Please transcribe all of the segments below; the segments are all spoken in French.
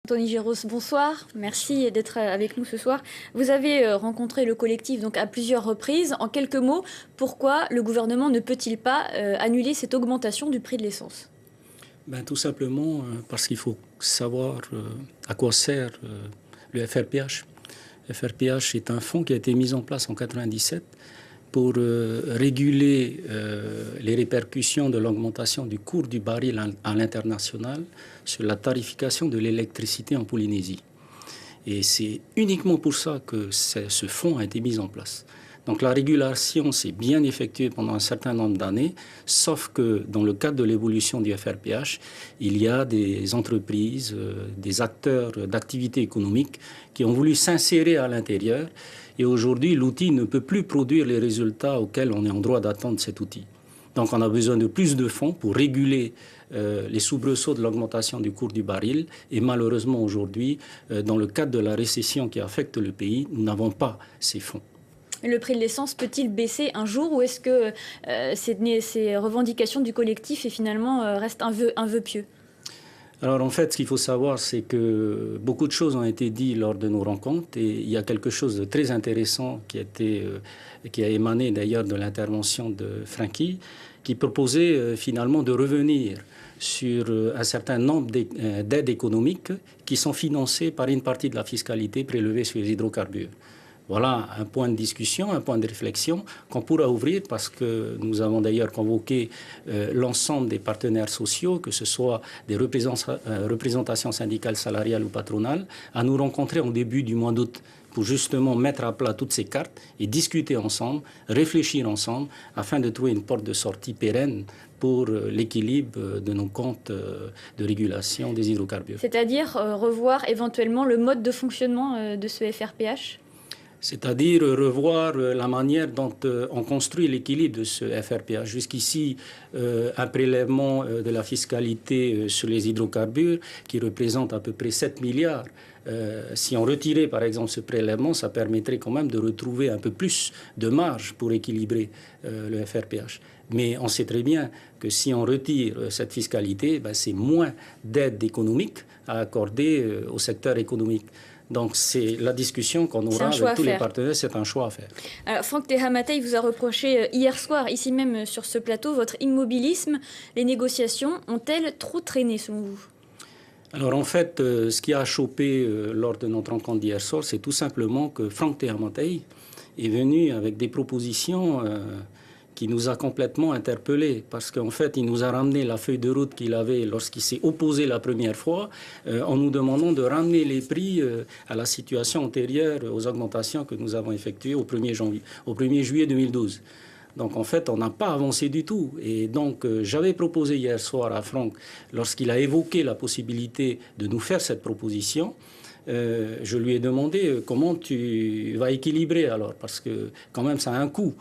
Anthony Géros, bonsoir. Merci d'être avec nous ce soir. Vous avez rencontré le collectif donc à plusieurs reprises. En quelques mots, pourquoi le gouvernement ne peut-il pas annuler cette augmentation du prix de l'essence? Tout simplement parce qu'il faut savoir à quoi sert le FRPH. Le FRPH est un fonds qui a été mis en place en 1997 pour réguler les répercussions de l'augmentation du cours du baril à l'international sur la tarification de l'électricité en Polynésie. Et c'est uniquement pour ça que ce fonds a été mis en place. Donc la régulation s'est bien effectuée pendant un certain nombre d'années, sauf que dans le cadre de l'évolution du FRPH, il y a des entreprises, des acteurs d'activité économique qui ont voulu s'insérer à l'intérieur. Et aujourd'hui, l'outil ne peut plus produire les résultats auxquels on est en droit d'attendre cet outil. Donc on a besoin de plus de fonds pour réguler les soubresauts de l'augmentation du cours du baril. Et malheureusement aujourd'hui, dans le cadre de la récession qui affecte le pays, nous n'avons pas ces fonds. Le prix de l'essence peut-il baisser un jour ou est-ce que ces revendications du collectif et finalement restent un vœu pieux? Alors en fait, ce qu'il faut savoir, c'est que beaucoup de choses ont été dites lors de nos rencontres et il y a quelque chose de très intéressant qui a émané d'ailleurs de l'intervention de Francky, qui proposait finalement de revenir sur un certain nombre d'aides économiques qui sont financées par une partie de la fiscalité prélevée sur les hydrocarbures. Voilà un point de discussion, un point de réflexion qu'on pourra ouvrir parce que nous avons d'ailleurs convoqué l'ensemble des partenaires sociaux, que ce soit des représentations syndicales, salariales ou patronales, à nous rencontrer en début du mois d'août pour justement mettre à plat toutes ces cartes et discuter ensemble, réfléchir ensemble, afin de trouver une porte de sortie pérenne pour l'équilibre de nos comptes de régulation des hydrocarbures. C'est-à-dire revoir éventuellement le mode de fonctionnement de ce FRPH? C'est-à-dire revoir la manière dont on construit l'équilibre de ce FRPH. Jusqu'ici, un prélèvement de la fiscalité sur les hydrocarbures qui représente à peu près 7 milliards. Si on retirait par exemple ce prélèvement, ça permettrait quand même de retrouver un peu plus de marge pour équilibrer le FRPH. Mais on sait très bien que si on retire cette fiscalité, c'est moins d'aide économique à accorder au secteur économique. Donc c'est la discussion qu'on aura avec tous les partenaires, c'est un choix à faire. Alors Franck Tehamatei vous a reproché hier soir, ici même sur ce plateau, votre immobilisme. Les négociations ont-elles trop traîné selon vous? Alors en fait, ce qui a chopé lors de notre rencontre d'hier soir, c'est tout simplement que Franck Tehamatei est venu avec des propositions qui nous a complètement interpellés parce qu'en fait, il nous a ramené la feuille de route qu'il avait lorsqu'il s'est opposé la première fois en nous demandant de ramener les prix à la situation antérieure aux augmentations que nous avons effectuées au 1er juillet 2012. Donc en fait, on n'a pas avancé du tout. Et donc j'avais proposé hier soir à Franck, lorsqu'il a évoqué la possibilité de nous faire cette proposition, je lui ai demandé comment tu vas équilibrer alors, parce que quand même ça a un coût.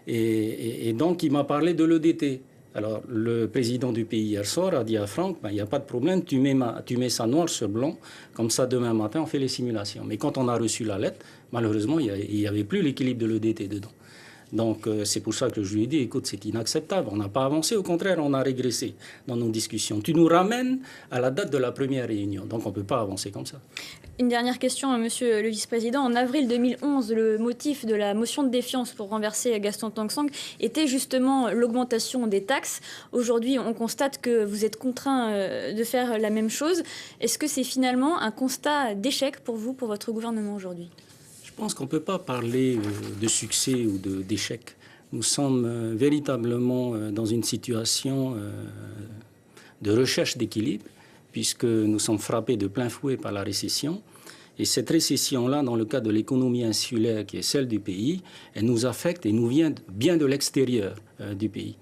Et donc, il m'a parlé de l'EDT. Alors, le président du pays hier soir a dit à Franck, il n'y a pas de problème, tu mets ça noir sur blanc, comme ça, demain matin, on fait les simulations. Mais quand on a reçu la lettre, malheureusement, il n'y avait plus l'équilibre de l'EDT dedans. Donc, c'est pour ça que je lui ai dit, écoute, c'est inacceptable, on n'a pas avancé, au contraire, on a régressé dans nos discussions. Tu nous ramènes à la date de la première réunion, donc on ne peut pas avancer comme ça. Une dernière question, monsieur le vice-président. En avril 2011, le motif de la motion de défiance pour renverser Gaston Tong-Sang était justement l'augmentation des taxes. Aujourd'hui, on constate que vous êtes contraint de faire la même chose. Est-ce que c'est finalement un constat d'échec pour vous, pour votre gouvernement aujourd'hui ? Je pense qu'on ne peut pas parler de succès ou d'échec. Nous sommes véritablement dans une situation de recherche d'équilibre, puisque nous sommes frappés de plein fouet par la récession. Et cette récession-là, dans le cas de l'économie insulaire qui est celle du pays, elle nous affecte et nous vient bien de l'extérieur du pays.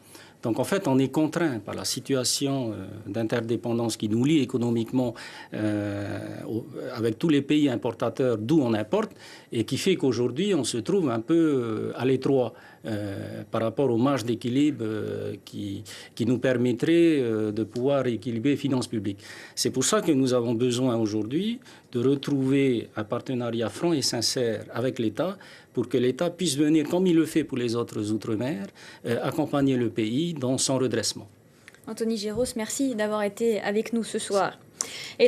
Donc en fait, on est contraint par la situation d'interdépendance qui nous lie économiquement avec tous les pays importateurs d'où on importe et qui fait qu'aujourd'hui, on se trouve un peu à l'étroit par rapport aux marges d'équilibre qui nous permettraient de pouvoir équilibrer les finances publiques. C'est pour ça que nous avons besoin aujourd'hui de retrouver un partenariat franc et sincère avec l'État pour que l'État puisse venir, comme il le fait pour les autres Outre-mer, accompagner le pays dans son redressement. Anthony Géros, merci d'avoir été avec nous ce soir. Et